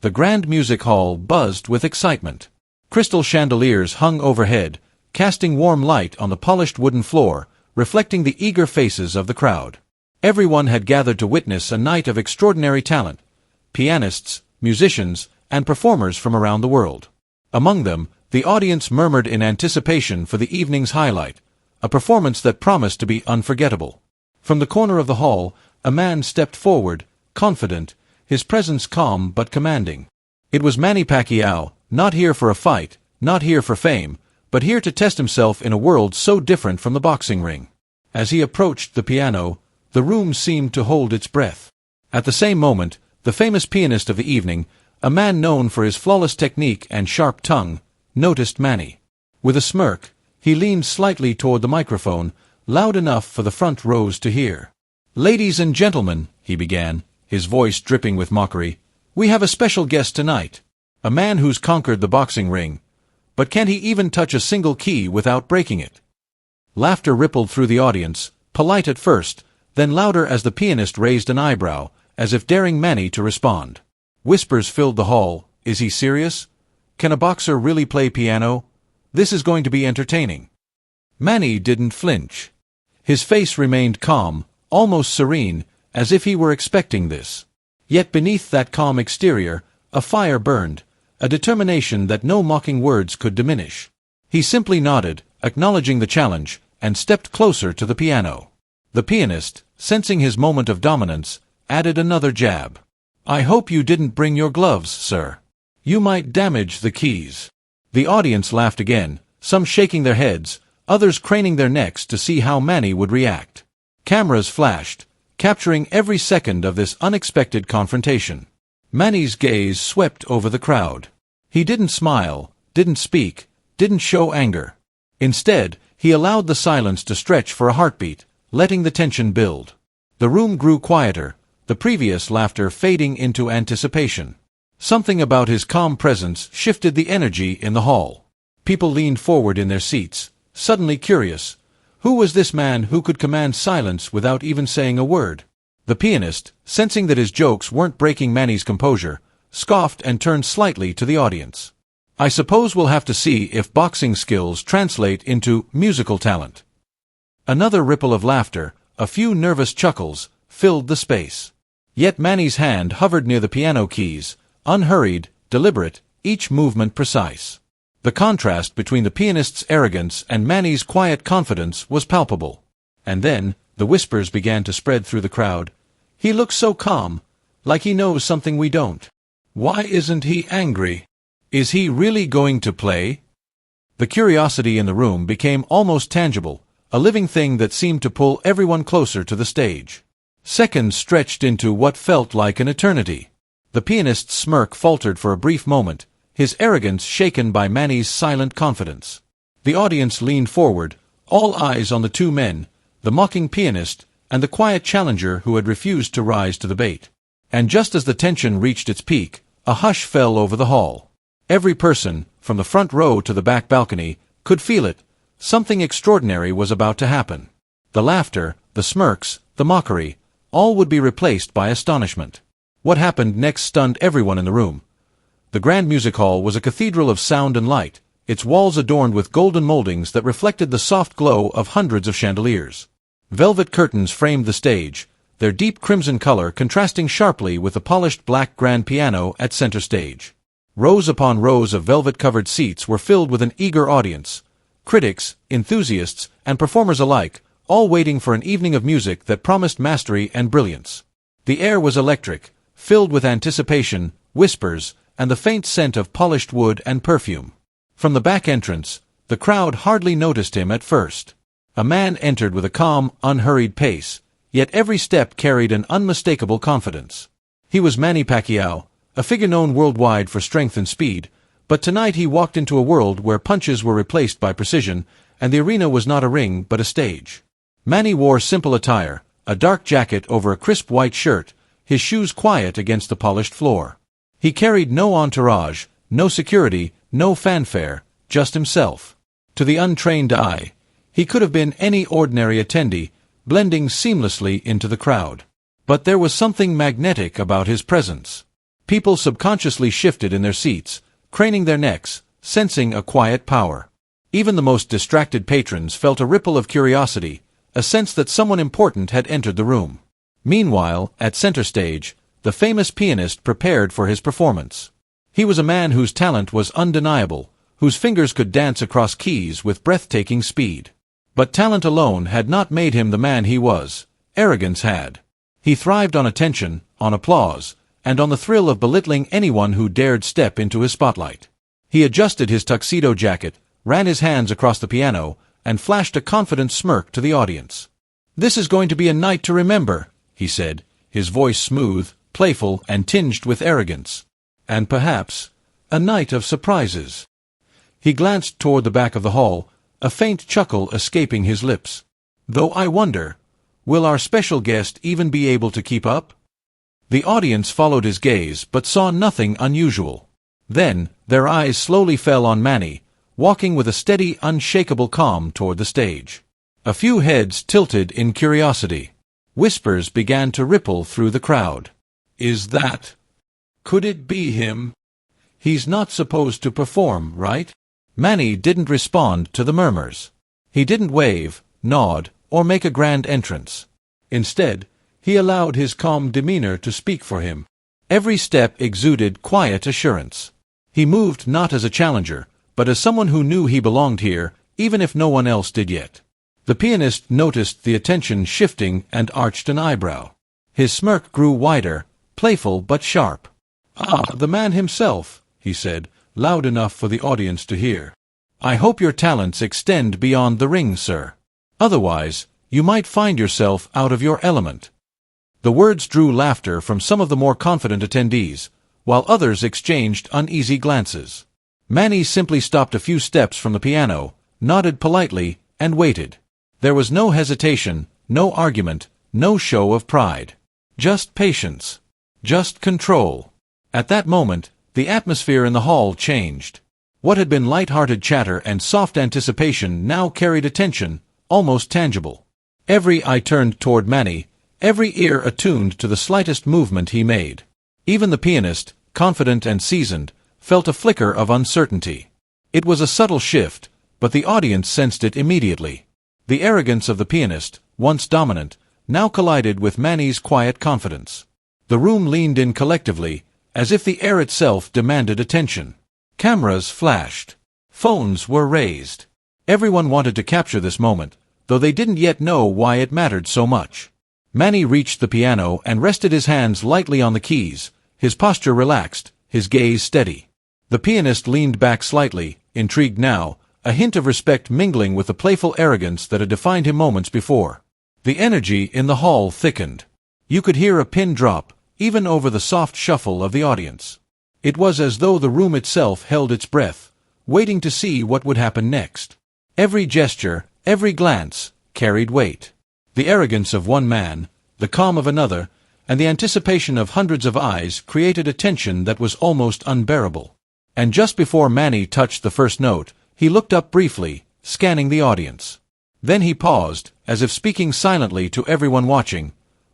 The grand music hall buzzed with excitement. Crystal chandeliers hung overhead, casting warm light on the polished wooden floor, reflecting the eager faces of the crowd. Everyone had gathered to witness a night of extraordinary talent: pianists, musicians, and performers from around the world. Among them, the audience murmured in anticipation for the evening's highlight, a performance that promised to be unforgettable. From the corner of the hall, a man stepped forward, confident, his presence calm but commanding. It was Manny Pacquiao, not here for a fight, not here for fame, but here to test himself in a world so different from the boxing ring. As he approached the piano, the room seemed to hold its breath. At the same moment, the famous pianist of the evening, a man known for his flawless technique and sharp tongue, noticed Manny. With a smirk, he leaned slightly toward the microphone, loud enough for the front rows to hear. "Ladies and gentlemen," he began, his voice dripping with mockery, "we have a special guest tonight. A man who's conquered the boxing ring. But can't he even touch a single key without breaking it?" Laughter rippled through the audience, polite at first, then louder as the pianist raised an eyebrow, as if daring Manny to respond. Whispers filled the hall. "Is he serious? Can a boxer really play piano? This is going to be entertaining." Manny didn't flinch. His face remained calm, almost serene, as if he were expecting this. Yet beneath that calm exterior, a fire burned, a determination that no mocking words could diminish. He simply nodded, acknowledging the challenge, and stepped closer to the piano. The pianist, sensing his moment of dominance, added another jab. "I hope you didn't bring your gloves, sir. You might damage the keys." The audience laughed again, some shaking their heads, others craning their necks to see how Manny would react. Cameras flashed, capturing every second of this unexpected confrontation. Manny's gaze swept over the crowd. He didn't smile, didn't speak, didn't show anger. Instead, he allowed the silence to stretch for a heartbeat, letting the tension build. The room grew quieter, the previous laughter fading into anticipation. Something about his calm presence shifted the energy in the hall. People leaned forward in their seats, suddenly curious. Who was this man who could command silence without even saying a word? The pianist, sensing that his jokes weren't breaking Manny's composure, scoffed and turned slightly to the audience. "I suppose we'll have to see if boxing skills translate into musical talent." Another ripple of laughter, a few nervous chuckles, filled the space. Yet Manny's hand hovered near the piano keys, unhurried, deliberate, each movement precise. The contrast between the pianist's arrogance and Manny's quiet confidence was palpable. And then, the whispers began to spread through the crowd. "He looks so calm, like he knows something we don't. Why isn't he angry? Is he really going to play?" The curiosity in the room became almost tangible, a living thing that seemed to pull everyone closer to the stage. Seconds stretched into what felt like an eternity. The pianist's smirk faltered for a brief moment, his arrogance shaken by Manny's silent confidence. The audience leaned forward, all eyes on the two men, the mocking pianist, and the quiet challenger who had refused to rise to the bait. And just as the tension reached its peak, a hush fell over the hall. Every person, from the front row to the back balcony, could feel it. Something extraordinary was about to happen. The laughter, the smirks, the mockery, all would be replaced by astonishment. What happened next stunned everyone in the room. The grand music hall was a cathedral of sound and light, its walls adorned with golden moldings that reflected the soft glow of hundreds of chandeliers. Velvet curtains framed the stage, their deep crimson color contrasting sharply with the polished black grand piano at center stage. Rows upon rows of velvet-covered seats were filled with an eager audience, critics, enthusiasts, and performers alike, all waiting for an evening of music that promised mastery and brilliance. The air was electric, filled with anticipation, whispers, and the faint scent of polished wood and perfume. From the back entrance, the crowd hardly noticed him at first. A man entered with a calm, unhurried pace, yet every step carried an unmistakable confidence. He was Manny Pacquiao, a figure known worldwide for strength and speed, but tonight he walked into a world where punches were replaced by precision, and the arena was not a ring but a stage. Manny wore simple attire, a dark jacket over a crisp white shirt, his shoes quiet against the polished floor. He carried no entourage, no security, no fanfare, just himself. To the untrained eye, he could have been any ordinary attendee, blending seamlessly into the crowd. But there was something magnetic about his presence. People subconsciously shifted in their seats, craning their necks, sensing a quiet power. Even the most distracted patrons felt a ripple of curiosity, a sense that someone important had entered the room. Meanwhile, at center stage, the famous pianist prepared for his performance. He was a man whose talent was undeniable, whose fingers could dance across keys with breathtaking speed. But talent alone had not made him the man he was. Arrogance had. He thrived on attention, on applause, and on the thrill of belittling anyone who dared step into his spotlight. He adjusted his tuxedo jacket, ran his hands across the piano, and flashed a confident smirk to the audience. "This is going to be a night to remember," he said, his voice smooth, playful, and tinged with arrogance. "And perhaps, a night of surprises." He glanced toward the back of the hall, a faint chuckle escaping his lips. "Though I wonder, will our special guest even be able to keep up?" The audience followed his gaze but saw nothing unusual. Then, their eyes slowly fell on Manny, walking with a steady, unshakable calm toward the stage. A few heads tilted in curiosity. Whispers began to ripple through the crowd. "Is that? Could it be him? He's not supposed to perform, right?" Manny didn't respond to the murmurs. He didn't wave, nod, or make a grand entrance. Instead, he allowed his calm demeanor to speak for him. Every step exuded quiet assurance. He moved not as a challenger, but as someone who knew he belonged here, even if no one else did yet. The pianist noticed the attention shifting and arched an eyebrow. His smirk grew wider, playful but sharp. "Ah, the man himself," he said, loud enough for the audience to hear. "I hope your talents extend beyond the ring, sir. Otherwise, you might find yourself out of your element." The words drew laughter from some of the more confident attendees, while others exchanged uneasy glances. Manny simply stopped a few steps from the piano, nodded politely, and waited. There was no hesitation, no argument, no show of pride. Just patience. Just control. At that moment, the atmosphere in the hall changed. What had been light-hearted chatter and soft anticipation now carried attention, almost tangible. Every eye turned toward Manny, every ear attuned to the slightest movement he made. Even the pianist, confident and seasoned, felt a flicker of uncertainty. It was a subtle shift, but the audience sensed it immediately. The arrogance of the pianist, once dominant, now collided with Manny's quiet confidence. The room leaned in collectively, as if the air itself demanded attention. Cameras flashed. Phones were raised. Everyone wanted to capture this moment, though they didn't yet know why it mattered so much. Manny reached the piano and rested his hands lightly on the keys, his posture relaxed, his gaze steady. The pianist leaned back slightly, intrigued now, a hint of respect mingling with the playful arrogance that had defined him moments before. The energy in the hall thickened. You could hear a pin drop, even over the soft shuffle of the audience. It was as though the room itself held its breath, waiting to see what would happen next. Every gesture, every glance, carried weight. The arrogance of one man, the calm of another, and the anticipation of hundreds of eyes created a tension that was almost unbearable. And just before Manny touched the first note, he looked up briefly, scanning the audience. Then he paused, as if speaking silently to everyone watching.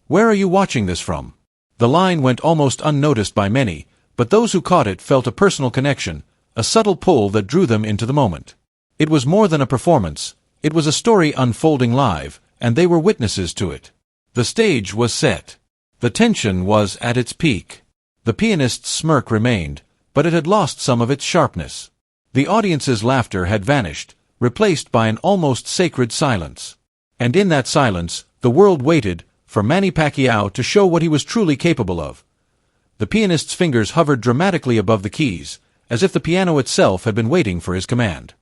"Where are you watching this from?" The line went almost unnoticed by many, but those who caught it felt a personal connection, a subtle pull that drew them into the moment. It was more than a performance, it was a story unfolding live, and they were witnesses to it. The stage was set. The tension was at its peak. The pianist's smirk remained, but it had lost some of its sharpness. The audience's laughter had vanished, replaced by an almost sacred silence. And in that silence, the world waited for Manny Pacquiao to show what he was truly capable of. The pianist's fingers hovered dramatically above the keys, as if the piano itself had been waiting for his command.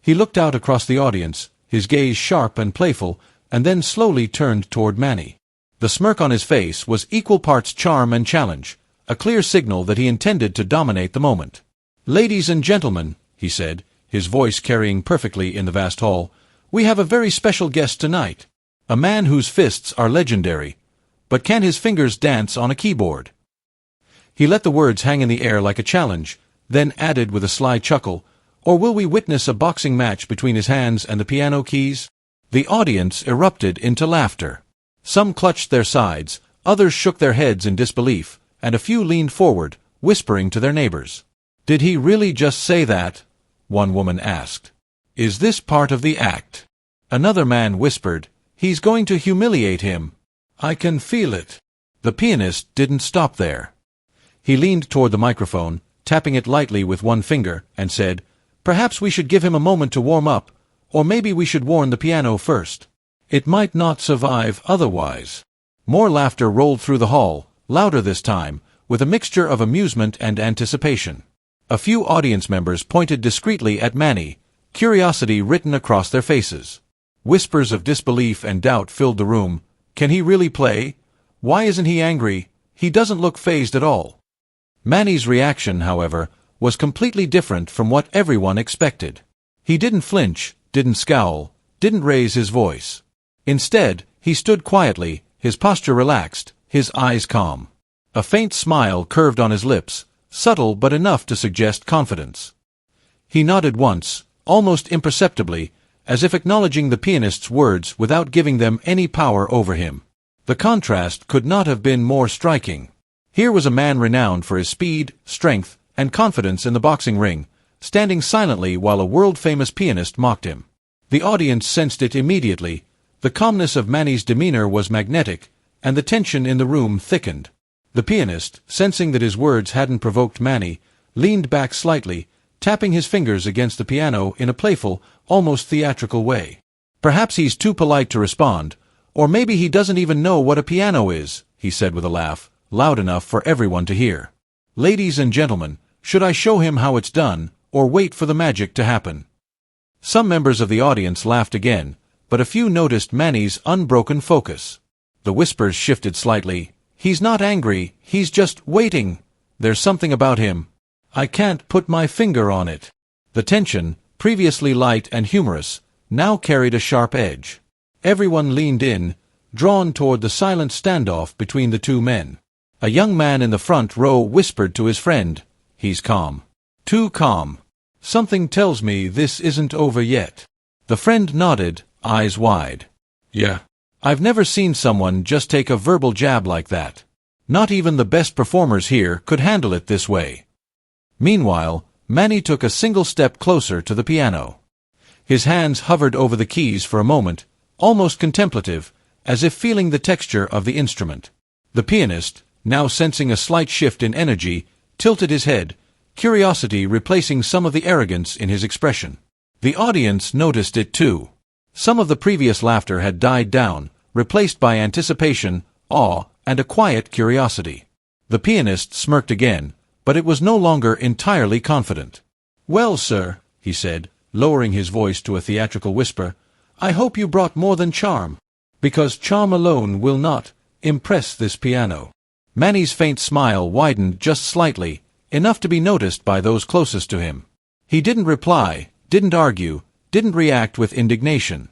He looked out across the audience, his gaze sharp and playful, and then slowly turned toward Manny. The smirk on his face was equal parts charm and challenge, a clear signal that he intended to dominate the moment. "Ladies and gentlemen," he said, his voice carrying perfectly in the vast hall, "we have a very special guest tonight. A man whose fists are legendary. But can his fingers dance on a keyboard?" He let the words hang in the air like a challenge, then added with a sly chuckle, "Or will we witness a boxing match between his hands and the piano keys?" The audience erupted into laughter. Some clutched their sides, others shook their heads in disbelief, and a few leaned forward, whispering to their neighbors. "Did he really just say that?" one woman asked. "Is this part of the act?" Another man whispered, "He's going to humiliate him. I can feel it." The pianist didn't stop there. He leaned toward the microphone, tapping it lightly with one finger, and said, "Perhaps we should give him a moment to warm up, or maybe we should warn the piano first. It might not survive otherwise." More laughter rolled through the hall, louder this time, with a mixture of amusement and anticipation. A few audience members pointed discreetly at Manny, curiosity written across their faces. Whispers of disbelief and doubt filled the room. "Can he really play? Why isn't he angry? He doesn't look fazed at all." Manny's reaction, however, was completely different from what everyone expected. He didn't flinch, didn't scowl, didn't raise his voice. Instead, he stood quietly, his posture relaxed, his eyes calm. A faint smile curved on his lips, subtle but enough to suggest confidence. He nodded once, almost imperceptibly, as if acknowledging the pianist's words without giving them any power over him. The contrast could not have been more striking. Here was a man renowned for his speed, strength, and confidence in the boxing ring, standing silently while a world-famous pianist mocked him. The audience sensed it immediately. The calmness of Manny's demeanor was magnetic, and the tension in the room thickened. The pianist, sensing that his words hadn't provoked Manny, leaned back slightly, tapping his fingers against the piano in a playful, almost theatrical way. "Perhaps he's too polite to respond, or maybe he doesn't even know what a piano is," he said with a laugh, loud enough for everyone to hear. "Ladies and gentlemen, should I show him how it's done, or wait for the magic to happen?" Some members of the audience laughed again, but a few noticed Manny's unbroken focus. The whispers shifted slightly. "He's not angry, he's just waiting. There's something about him. I can't put my finger on it." The tension, previously light and humorous, now carried a sharp edge. Everyone leaned in, drawn toward the silent standoff between the two men. A young man in the front row whispered to his friend, "He's calm. Too calm. Something tells me this isn't over yet." The friend nodded, eyes wide. "Yeah. I've never seen someone just take a verbal jab like that. Not even the best performers here could handle it this way." Meanwhile, Manny took a single step closer to the piano. His hands hovered over the keys for a moment, almost contemplative, as if feeling the texture of the instrument. The pianist, now sensing a slight shift in energy, tilted his head, curiosity replacing some of the arrogance in his expression. The audience noticed it too. Some of the previous laughter had died down, replaced by anticipation, awe, and a quiet curiosity. The pianist smirked again, but it was no longer entirely confident. "Well, sir," he said, lowering his voice to a theatrical whisper, "I hope you brought more than charm, because charm alone will not impress this piano." Manny's faint smile widened just slightly, enough to be noticed by those closest to him. He didn't reply, didn't argue, didn't react with indignation.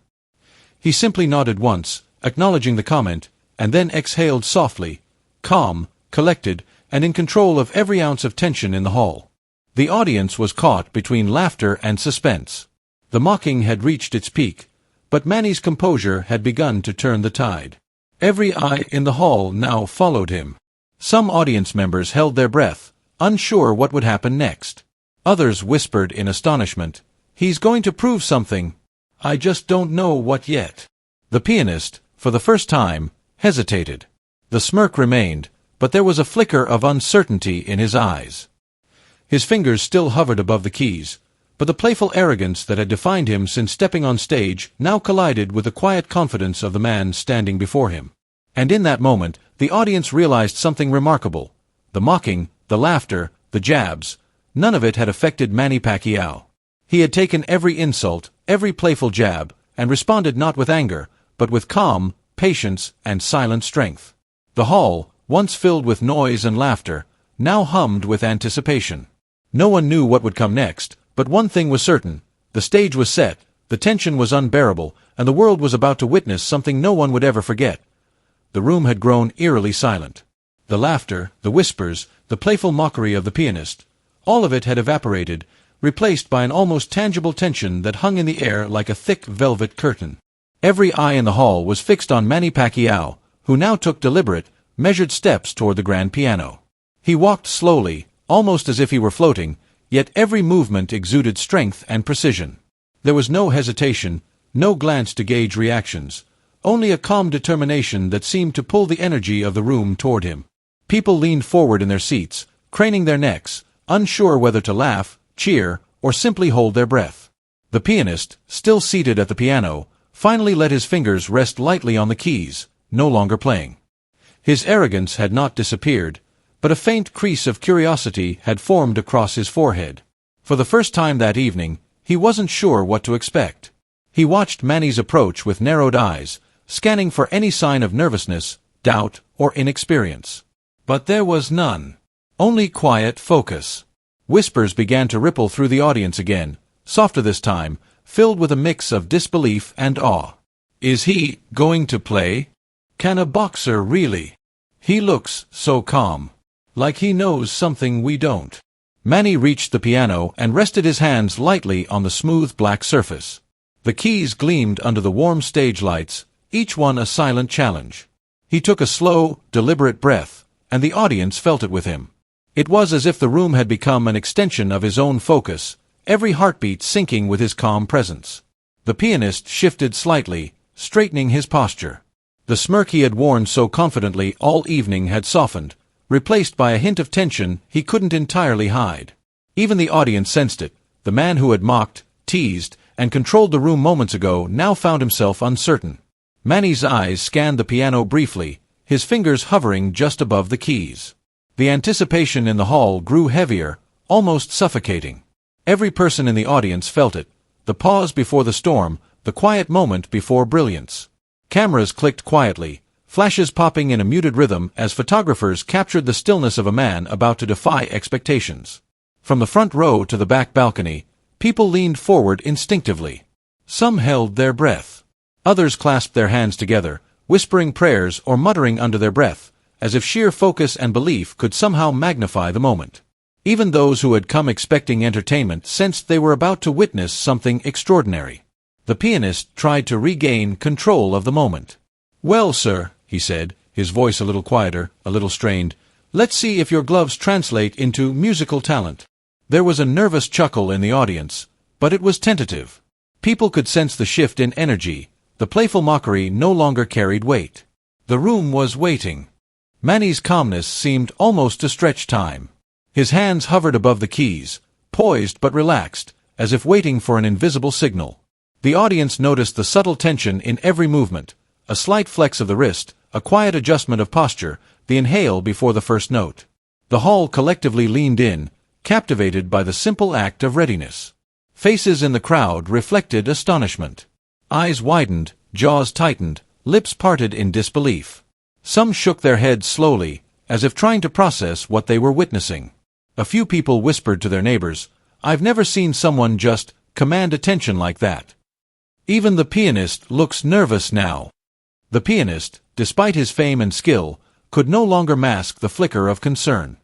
He simply nodded once, acknowledging the comment, and then exhaled softly, calm, collected, and in control of every ounce of tension in the hall. The audience was caught between laughter and suspense. The mocking had reached its peak, but Manny's composure had begun to turn the tide. Every eye in the hall now followed him. Some audience members held their breath, unsure what would happen next. Others whispered in astonishment, "He's going to prove something. I just don't know what yet." The pianist, for the first time, hesitated. The smirk remained, but there was a flicker of uncertainty in his eyes. His fingers still hovered above the keys, but the playful arrogance that had defined him since stepping on stage now collided with the quiet confidence of the man standing before him. And in that moment, the audience realized something remarkable. The mocking, the laughter, the jabs, none of it had affected Manny Pacquiao. He had taken every insult, every playful jab, and responded not with anger, but with calm, patience, and silent strength. The hall, once filled with noise and laughter, now hummed with anticipation. No one knew what would come next, but one thing was certain: the stage was set, the tension was unbearable, and the world was about to witness something no one would ever forget. The room had grown eerily silent. The laughter, the whispers, the playful mockery of the pianist, all of it had evaporated, replaced by an almost tangible tension that hung in the air like a thick velvet curtain. Every eye in the hall was fixed on Manny Pacquiao, who now took deliberate, measured steps toward the grand piano. He walked slowly, almost as if he were floating, yet every movement exuded strength and precision. There was no hesitation, no glance to gauge reactions, only a calm determination that seemed to pull the energy of the room toward him. People leaned forward in their seats, craning their necks, unsure whether to laugh, cheer, or simply hold their breath. The pianist, still seated at the piano, finally let his fingers rest lightly on the keys, no longer playing. His arrogance had not disappeared, but a faint crease of curiosity had formed across his forehead. For the first time that evening, he wasn't sure what to expect. He watched Manny's approach with narrowed eyes, scanning for any sign of nervousness, doubt, or inexperience. But there was none. Only quiet focus. Whispers began to ripple through the audience again, softer this time, filled with a mix of disbelief and awe. Is he going to play? Can a boxer really? He looks so calm. Like he knows something we don't. Manny reached the piano and rested his hands lightly on the smooth black surface. The keys gleamed under the warm stage lights, each one a silent challenge. He took a slow, deliberate breath, and the audience felt it with him. It was as if the room had become an extension of his own focus, every heartbeat syncing with his calm presence. The pianist shifted slightly, straightening his posture. The smirk he had worn so confidently all evening had softened, replaced by a hint of tension he couldn't entirely hide. Even the audience sensed it. The man who had mocked, teased, and controlled the room moments ago now found himself uncertain. Manny's eyes scanned the piano briefly, his fingers hovering just above the keys. The anticipation in the hall grew heavier, almost suffocating. Every person in the audience felt it, the pause before the storm, the quiet moment before brilliance. Cameras clicked quietly, flashes popping in a muted rhythm as photographers captured the stillness of a man about to defy expectations. From the front row to the back balcony, people leaned forward instinctively. Some held their breath. Others clasped their hands together, whispering prayers or muttering under their breath, as if sheer focus and belief could somehow magnify the moment. Even those who had come expecting entertainment sensed they were about to witness something extraordinary. The pianist tried to regain control of the moment. "Well, sir," he said, his voice a little quieter, a little strained, "let's see if your gloves translate into musical talent." There was a nervous chuckle in the audience, but it was tentative. People could sense the shift in energy. The playful mockery no longer carried weight. The room was waiting. Manny's calmness seemed almost to stretch time. His hands hovered above the keys, poised but relaxed, as if waiting for an invisible signal. The audience noticed the subtle tension in every movement, a slight flex of the wrist, a quiet adjustment of posture, the inhale before the first note. The hall collectively leaned in, captivated by the simple act of readiness. Faces in the crowd reflected astonishment. Eyes widened, jaws tightened, lips parted in disbelief. Some shook their heads slowly, as if trying to process what they were witnessing. A few people whispered to their neighbors, "I've never seen someone just command attention like that." Even the pianist looks nervous now. The pianist, despite his fame and skill, could no longer mask the flicker of concern.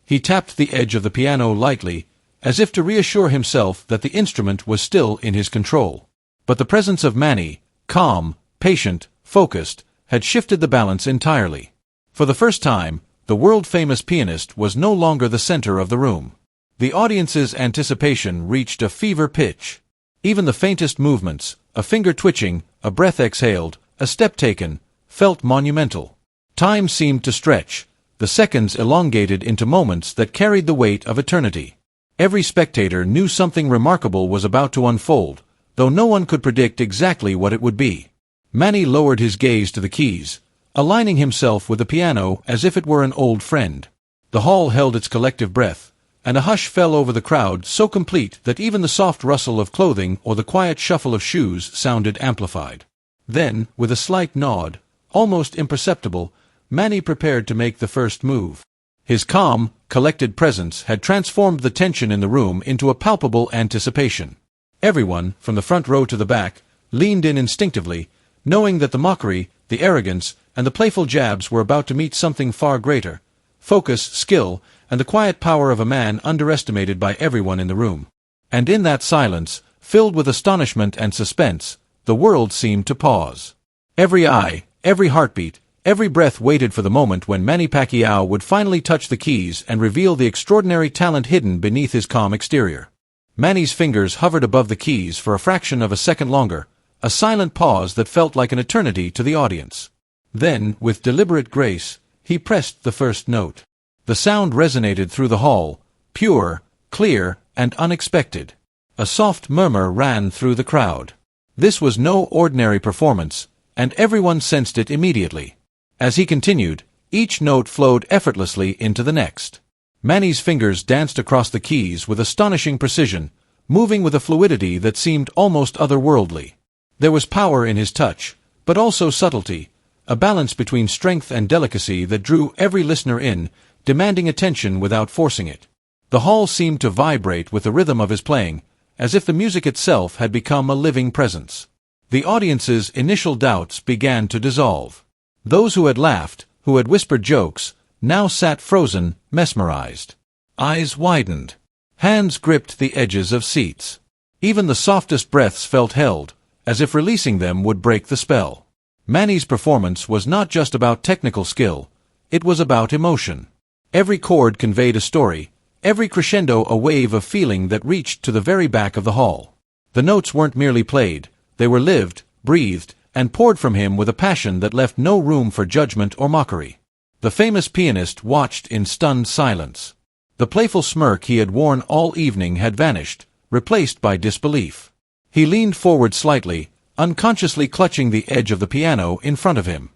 He tapped the edge of the piano lightly, as if to reassure himself that the instrument was still in his control. But the presence of Manny, calm, patient, focused, had shifted the balance entirely. For the first time, the world-famous pianist was no longer the center of the room. The audience's anticipation reached a fever pitch. Even the faintest movements, a finger twitching, a breath exhaled, a step taken, felt monumental. Time seemed to stretch, the seconds elongated into moments that carried the weight of eternity. Every spectator knew something remarkable was about to unfold, though no one could predict exactly what it would be. Manny lowered his gaze to the keys, aligning himself with the piano as if it were an old friend. The hall held its collective breath, and a hush fell over the crowd so complete that even the soft rustle of clothing or the quiet shuffle of shoes sounded amplified. Then, with a slight nod, almost imperceptible, Manny prepared to make the first move. His calm, collected presence had transformed the tension in the room into a palpable anticipation. Everyone, from the front row to the back, leaned in instinctively, knowing that the mockery, the arrogance, and the playful jabs were about to meet something far greater: focus, skill, and the quiet power of a man underestimated by everyone in the room. And in that silence, filled with astonishment and suspense, the world seemed to pause. Every eye, every heartbeat, Every breath waited for the moment when Manny Pacquiao would finally touch the keys and reveal the extraordinary talent hidden beneath his calm exterior. Manny's fingers hovered above the keys for a fraction of a second longer, a silent pause that felt like an eternity to the audience. Then, with deliberate grace, he pressed the first note. The sound resonated through the hall, pure, clear, and unexpected. A soft murmur ran through the crowd. This was no ordinary performance, and everyone sensed it immediately. As he continued, each note flowed effortlessly into the next. Manny's fingers danced across the keys with astonishing precision, moving with a fluidity that seemed almost otherworldly. There was power in his touch, but also subtlety, a balance between strength and delicacy that drew every listener in, demanding attention without forcing it. The hall seemed to vibrate with the rhythm of his playing, as if the music itself had become a living presence. The audience's initial doubts began to dissolve. Those who had laughed, who had whispered jokes, now sat frozen, mesmerized. Eyes widened. Hands gripped the edges of seats. Even the softest breaths felt held, as if releasing them would break the spell. Manny's performance was not just about technical skill, it was about emotion. Every chord conveyed a story, every crescendo a wave of feeling that reached to the very back of the hall. The notes weren't merely played, they were lived, breathed, and poured from him with a passion that left no room for judgment or mockery. The famous pianist watched in stunned silence. The playful smirk he had worn all evening had vanished, replaced by disbelief. He leaned forward slightly, unconsciously clutching the edge of the piano in front of him.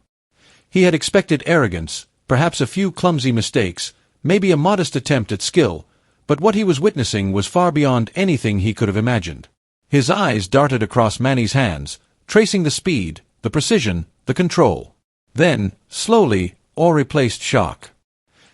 He had expected arrogance, perhaps a few clumsy mistakes, maybe a modest attempt at skill, but what he was witnessing was far beyond anything he could have imagined. His eyes darted across Manny's hands, tracing the speed, the precision, the control. Then, slowly, awe replaced shock.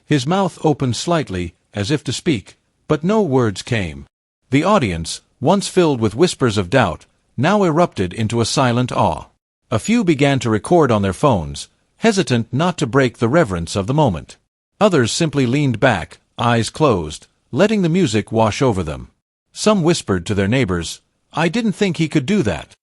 His mouth opened slightly, as if to speak, but no words came. The audience, once filled with whispers of doubt, now erupted into a silent awe. A few began to record on their phones, hesitant not to break the reverence of the moment. Others simply leaned back, eyes closed, letting the music wash over them. Some whispered to their neighbors, "I didn't think he could do that.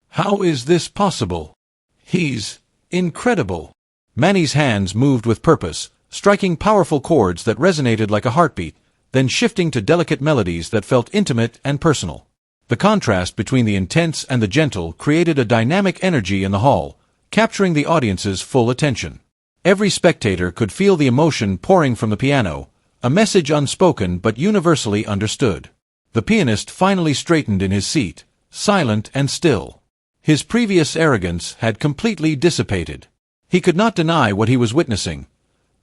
How is this possible? He's incredible." Manny's hands moved with purpose, striking powerful chords that resonated like a heartbeat, then shifting to delicate melodies that felt intimate and personal. The contrast between the intense and the gentle created a dynamic energy in the hall, capturing the audience's full attention. Every spectator could feel the emotion pouring from the piano, a message unspoken but universally understood. The pianist finally straightened in his seat, silent and still. His previous arrogance had completely dissipated. He could not deny what he was witnessing.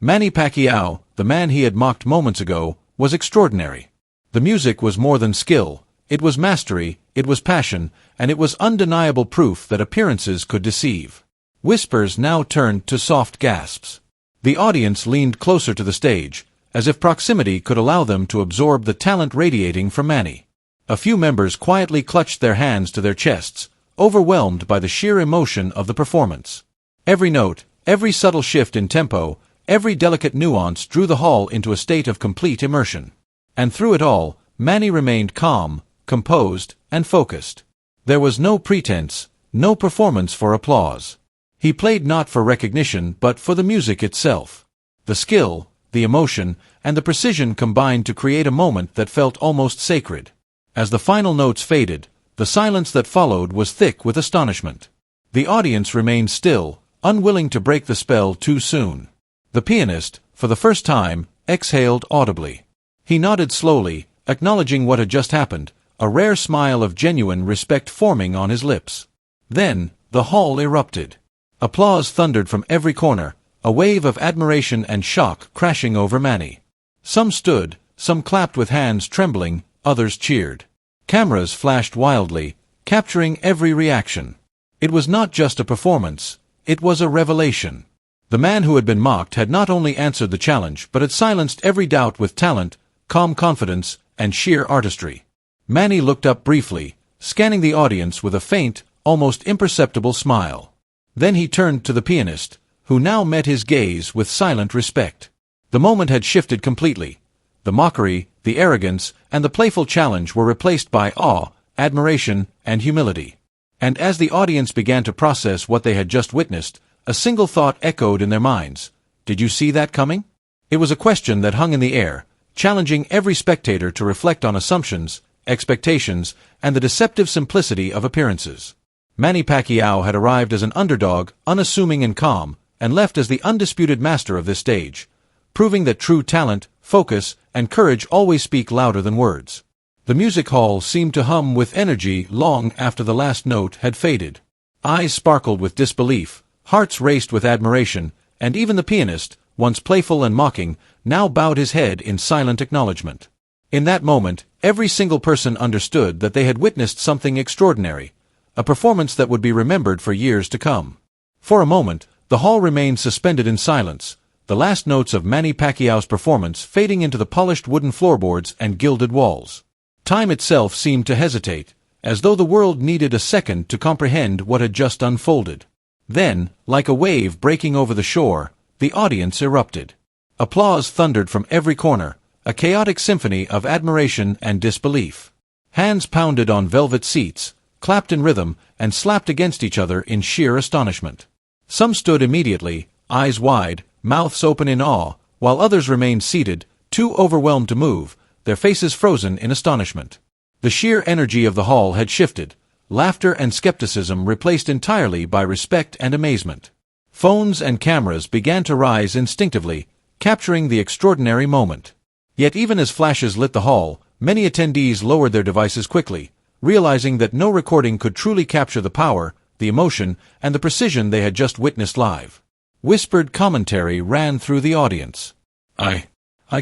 Manny Pacquiao, the man he had mocked moments ago, was extraordinary. The music was more than skill, it was mastery, it was passion, and it was undeniable proof that appearances could deceive. Whispers now turned to soft gasps. The audience leaned closer to the stage, as if proximity could allow them to absorb the talent radiating from Manny. A few members quietly clutched their hands to their chests, overwhelmed by the sheer emotion of the performance. Every note, every subtle shift in tempo, every delicate nuance drew the hall into a state of complete immersion. And through it all, Manny remained calm, composed, and focused. There was no pretense, no performance for applause. He played not for recognition but for the music itself. The skill, the emotion, and the precision combined to create a moment that felt almost sacred. As the final notes faded, the silence that followed was thick with astonishment. The audience remained still, unwilling to break the spell too soon. The pianist, for the first time, exhaled audibly. He nodded slowly, acknowledging what had just happened, a rare smile of genuine respect forming on his lips. Then, the hall erupted. Applause thundered from every corner, a wave of admiration and shock crashing over Manny. Some stood, some clapped with hands trembling, others cheered. Cameras flashed wildly, capturing every reaction. It was not just a performance, it was a revelation. The man who had been mocked had not only answered the challenge but had silenced every doubt with talent, calm confidence, and sheer artistry. Manny looked up briefly, scanning the audience with a faint, almost imperceptible smile. Then he turned to the pianist, who now met his gaze with silent respect. The moment had shifted completely. The mockery, the arrogance, and the playful challenge were replaced by awe, admiration, and humility. And as the audience began to process what they had just witnessed, A single thought echoed in their minds. Did you see that coming? It was a question that hung in the air, challenging every spectator to reflect on assumptions, expectations, and the deceptive simplicity of appearances. Manny Pacquiao had arrived as an underdog, unassuming and calm, and left as the undisputed master of this stage, proving that true talent, focus, and courage always speak louder than words. The music hall seemed to hum with energy long after the last note had faded. Eyes sparkled with disbelief, hearts raced with admiration, and even the pianist, once playful and mocking, now bowed his head in silent acknowledgement. In that moment, every single person understood that they had witnessed something extraordinary, a performance that would be remembered for years to come. For a moment, the hall remained suspended in silence, the last notes of Manny Pacquiao's performance fading into the polished wooden floorboards and gilded walls. Time itself seemed to hesitate, as though the world needed a second to comprehend what had just unfolded. Then, like a wave breaking over the shore, the audience erupted. Applause thundered from every corner, a chaotic symphony of admiration and disbelief. Hands pounded on velvet seats, clapped in rhythm, and slapped against each other in sheer astonishment. Some stood immediately, eyes wide, mouths open in awe, while others remained seated, too overwhelmed to move, their faces frozen in astonishment. The sheer energy of the hall had shifted, laughter and skepticism replaced entirely by respect and amazement. Phones and cameras began to rise instinctively, capturing the extraordinary moment. Yet even as flashes lit the hall, many attendees lowered their devices quickly, realizing that no recording could truly capture the power, the emotion, and the precision they had just witnessed live. Whispered commentary ran through the audience. I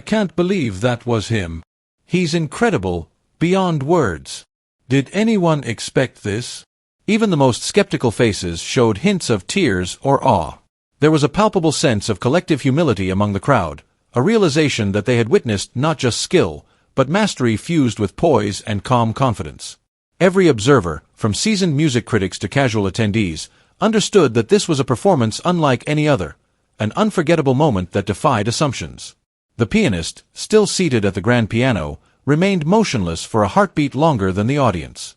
can't believe that was him. He's incredible, beyond words. Did anyone expect this? Even the most skeptical faces showed hints of tears or awe. There was a palpable sense of collective humility among the crowd, a realization that they had witnessed not just skill, but mastery fused with poise and calm confidence. Every observer, from seasoned music critics to casual attendees, understood that this was a performance unlike any other, an unforgettable moment that defied assumptions. The pianist, still seated at the grand piano, remained motionless for a heartbeat longer than the audience.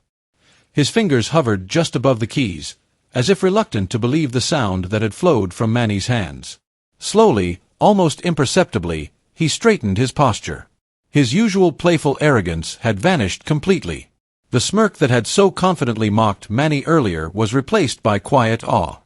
His fingers hovered just above the keys, as if reluctant to believe the sound that had flowed from Manny's hands. Slowly, almost imperceptibly, he straightened his posture. His usual playful arrogance had vanished completely. The smirk that had so confidently mocked Manny earlier was replaced by quiet awe.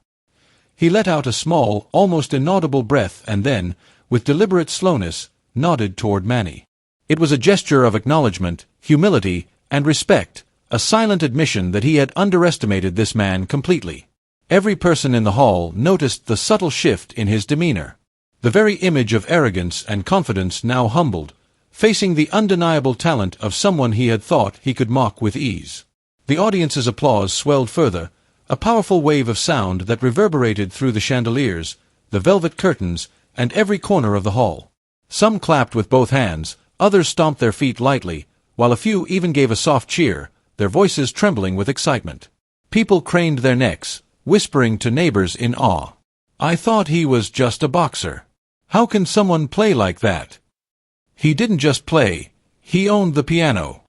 He let out a small, almost inaudible breath and then, with deliberate slowness, nodded toward Manny. It was a gesture of acknowledgement, humility, and respect, a silent admission that he had underestimated this man completely. Every person in the hall noticed the subtle shift in his demeanor. The very image of arrogance and confidence now humbled, facing the undeniable talent of someone he had thought he could mock with ease. The audience's applause swelled further, a powerful wave of sound that reverberated through the chandeliers, the velvet curtains, and every corner of the hall. Some clapped with both hands, others stomped their feet lightly, while a few even gave a soft cheer, their voices trembling with excitement. People craned their necks, whispering to neighbors in awe. I thought he was just a boxer. How can someone play like that? He didn't just play, he owned the piano.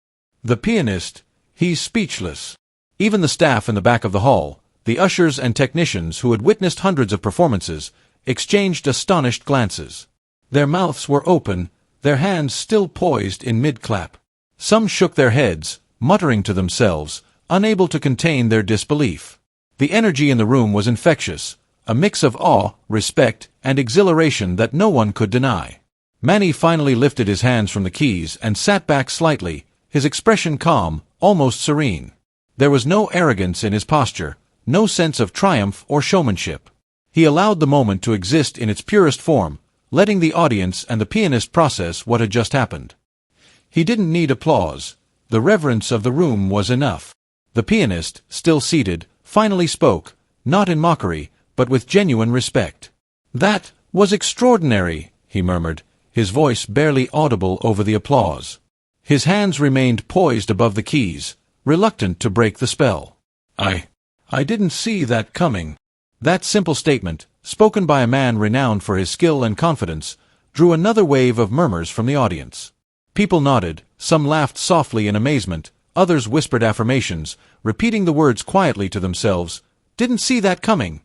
The pianist, he's speechless. Even the staff in the back of the hall, the ushers and technicians who had witnessed hundreds of performances, exchanged astonished glances. Their mouths were open, their hands still poised in mid-clap. Some shook their heads, muttering to themselves, unable to contain their disbelief. The energy in the room was infectious, a mix of awe, respect, and exhilaration that no one could deny. Manny finally lifted his hands from the keys and sat back slightly, his expression calm, almost serene. There was no arrogance in his posture, no sense of triumph or showmanship. He allowed the moment to exist in its purest form, letting the audience and the pianist process what had just happened. He didn't need applause. The reverence of the room was enough. The pianist, still seated, finally spoke, not in mockery, but with genuine respect. That was extraordinary, he murmured, his voice barely audible over the applause. His hands remained poised above the keys, reluctant to break the spell. I didn't see that coming. That simple statement, spoken by a man renowned for his skill and confidence, drew another wave of murmurs from the audience. People nodded, some laughed softly in amazement, others whispered affirmations, repeating the words quietly to themselves, "Didn't see that coming."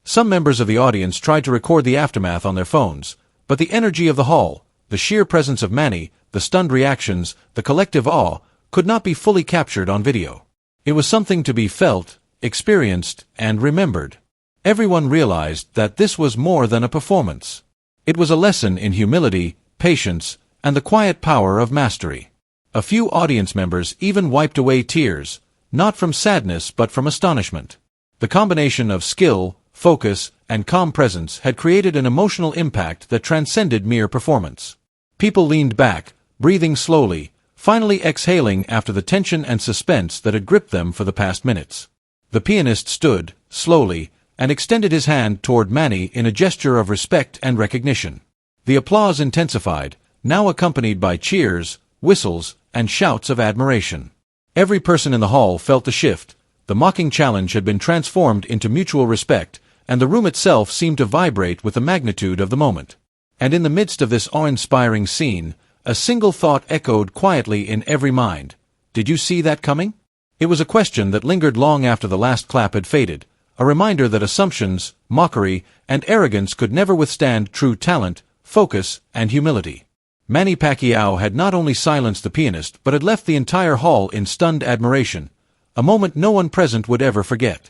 Some members of the audience tried to record the aftermath on their phones, but the energy of the hall, the sheer presence of Manny, the stunned reactions, the collective awe, could not be fully captured on video. It was something to be felt, experienced, and remembered. Everyone realized that this was more than a performance. It was a lesson in humility, patience, and the quiet power of mastery. A few audience members even wiped away tears, not from sadness but from astonishment. The combination of skill, focus, and calm presence had created an emotional impact that transcended mere performance. People leaned back, breathing slowly, finally exhaling after the tension and suspense that had gripped them for the past minutes. The pianist stood, slowly, and extended his hand toward Manny in a gesture of respect and recognition. The applause intensified, now accompanied by cheers, whistles, and shouts of admiration. Every person in the hall felt the shift. The mocking challenge had been transformed into mutual respect, and the room itself seemed to vibrate with the magnitude of the moment. And in the midst of this awe-inspiring scene, a single thought echoed quietly in every mind. Did you see that coming? It was a question that lingered long after the last clap had faded, a reminder that assumptions, mockery, and arrogance could never withstand true talent, focus, and humility. Manny Pacquiao had not only silenced the pianist but had left the entire hall in stunned admiration, a moment no one present would ever forget.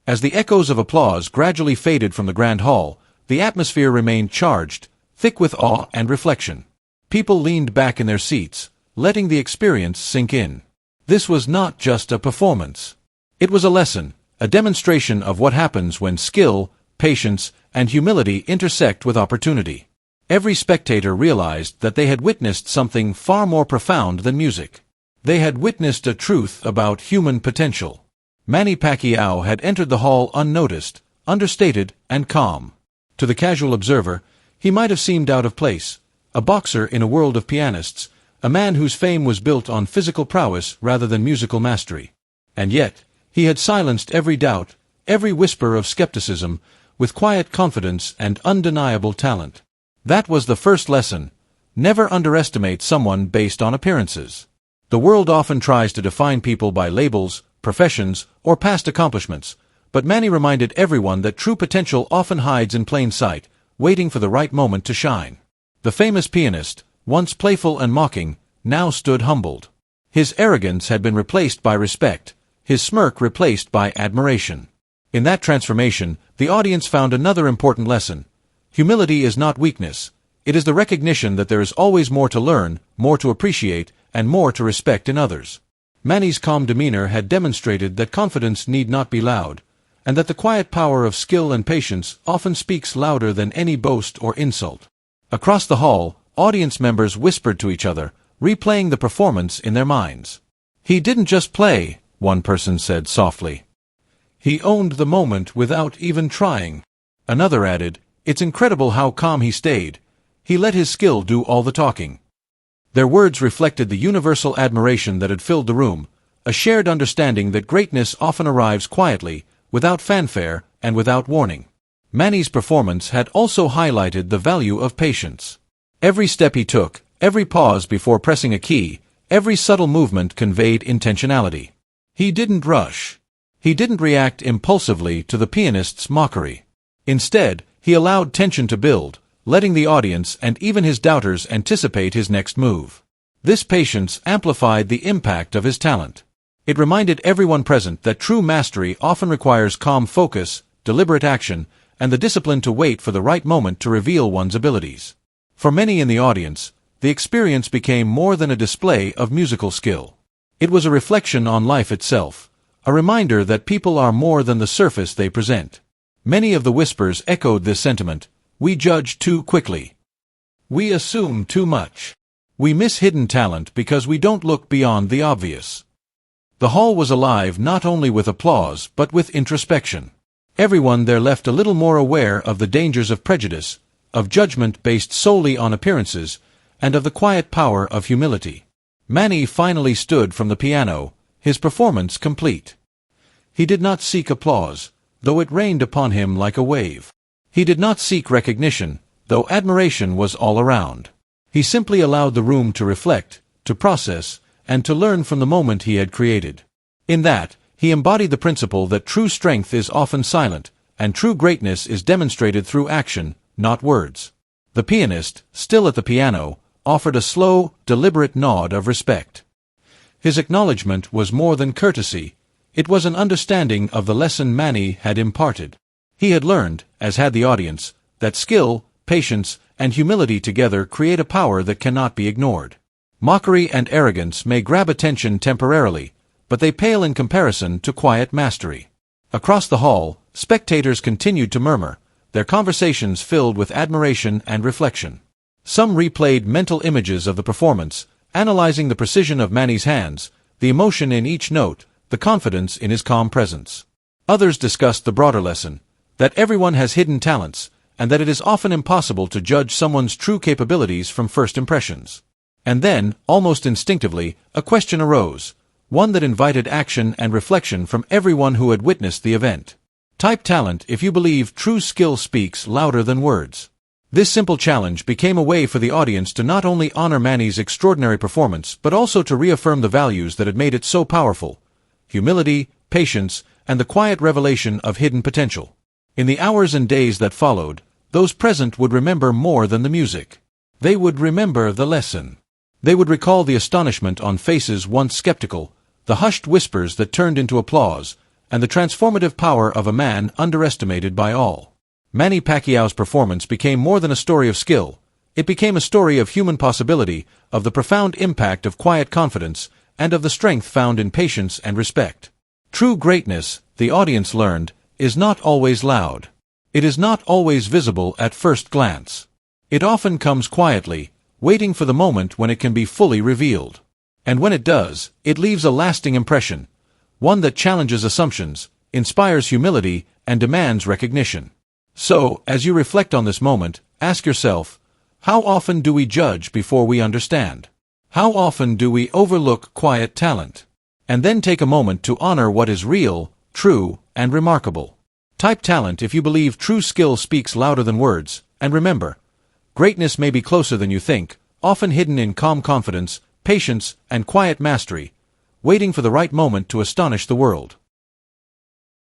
As the echoes of applause gradually faded from the grand hall, the atmosphere remained charged, thick with awe and reflection. People leaned back in their seats, letting the experience sink in. This was not just a performance. It was a lesson, a demonstration of what happens when skill, patience, and humility intersect with opportunity. Every spectator realized that they had witnessed something far more profound than music. They had witnessed a truth about human potential. Manny Pacquiao had entered the hall unnoticed, understated, and calm. To the casual observer, he might have seemed out of place, a boxer in a world of pianists, a man whose fame was built on physical prowess rather than musical mastery. And yet, he had silenced every doubt, every whisper of skepticism, with quiet confidence and undeniable talent. That was the first lesson. Never underestimate someone based on appearances. The world often tries to define people by labels, professions, or past accomplishments, but Manny reminded everyone that true potential often hides in plain sight, waiting for the right moment to shine. The famous pianist, once playful and mocking, now stood humbled. His arrogance had been replaced by respect, his smirk replaced by admiration. In that transformation, the audience found another important lesson. Humility is not weakness. It is the recognition that there is always more to learn, more to appreciate, and more to respect in others. Manny's calm demeanor had demonstrated that confidence need not be loud, and that the quiet power of skill and patience often speaks louder than any boast or insult. Across the hall, audience members whispered to each other, replaying the performance in their minds. "He didn't just play," one person said softly. "He owned the moment without even trying." Another added, "It's incredible how calm he stayed. He let his skill do all the talking." Their words reflected the universal admiration that had filled the room, a shared understanding that greatness often arrives quietly, without fanfare, and without warning. Manny's performance had also highlighted the value of patience. Every step he took, every pause before pressing a key, every subtle movement conveyed intentionality. He didn't rush. He didn't react impulsively to the pianist's mockery. Instead, he allowed tension to build, letting the audience and even his doubters anticipate his next move. This patience amplified the impact of his talent. It reminded everyone present that true mastery often requires calm focus, deliberate action, and the discipline to wait for the right moment to reveal one's abilities. For many in the audience, the experience became more than a display of musical skill. It was a reflection on life itself, a reminder that people are more than the surface they present. Many of the whispers echoed this sentiment. We judge too quickly. We assume too much. We miss hidden talent because we don't look beyond the obvious. The hall was alive not only with applause but with introspection. Everyone there left a little more aware of the dangers of prejudice, of judgment based solely on appearances, and of the quiet power of humility. Manny finally stood from the piano, his performance complete. He did not seek applause, though it rained upon him like a wave. He did not seek recognition, though admiration was all around. He simply allowed the room to reflect, to process, and to learn from the moment he had created. In that, he embodied the principle that true strength is often silent, and true greatness is demonstrated through action, not words. The pianist, still at the piano, offered a slow, deliberate nod of respect. His acknowledgement was more than courtesy, it was an understanding of the lesson Manny had imparted. He had learned, as had the audience, that skill, patience, and humility together create a power that cannot be ignored. Mockery and arrogance may grab attention temporarily, but they pale in comparison to quiet mastery. Across the hall, spectators continued to murmur, their conversations filled with admiration and reflection. Some replayed mental images of the performance, analyzing the precision of Manny's hands, the emotion in each note, the confidence in his calm presence. Others discussed the broader lesson, that everyone has hidden talents, and that it is often impossible to judge someone's true capabilities from first impressions. And then, almost instinctively, a question arose, one that invited action and reflection from everyone who had witnessed the event. Type talent if you believe true skill speaks louder than words. This simple challenge became a way for the audience to not only honor Manny's extraordinary performance but also to reaffirm the values that had made it so powerful: humility, patience, and the quiet revelation of hidden potential. In the hours and days that followed, those present would remember more than the music. They would remember the lesson. They would recall the astonishment on faces once skeptical, the hushed whispers that turned into applause, and the transformative power of a man underestimated by all. Manny Pacquiao's performance became more than a story of skill. It became a story of human possibility, of the profound impact of quiet confidence, and of the strength found in patience and respect. True greatness, the audience learned, is not always loud. It is not always visible at first glance. It often comes quietly, waiting for the moment when it can be fully revealed. And when it does, it leaves a lasting impression, one that challenges assumptions, inspires humility, and demands recognition. So, as you reflect on this moment, ask yourself, how often do we judge before we understand? How often do we overlook quiet talent? And then take a moment to honor what is real, true, and remarkable. Type talent if you believe true skill speaks louder than words, and remember, greatness may be closer than you think, often hidden in calm confidence, patience, and quiet mastery, waiting for the right moment to astonish the world.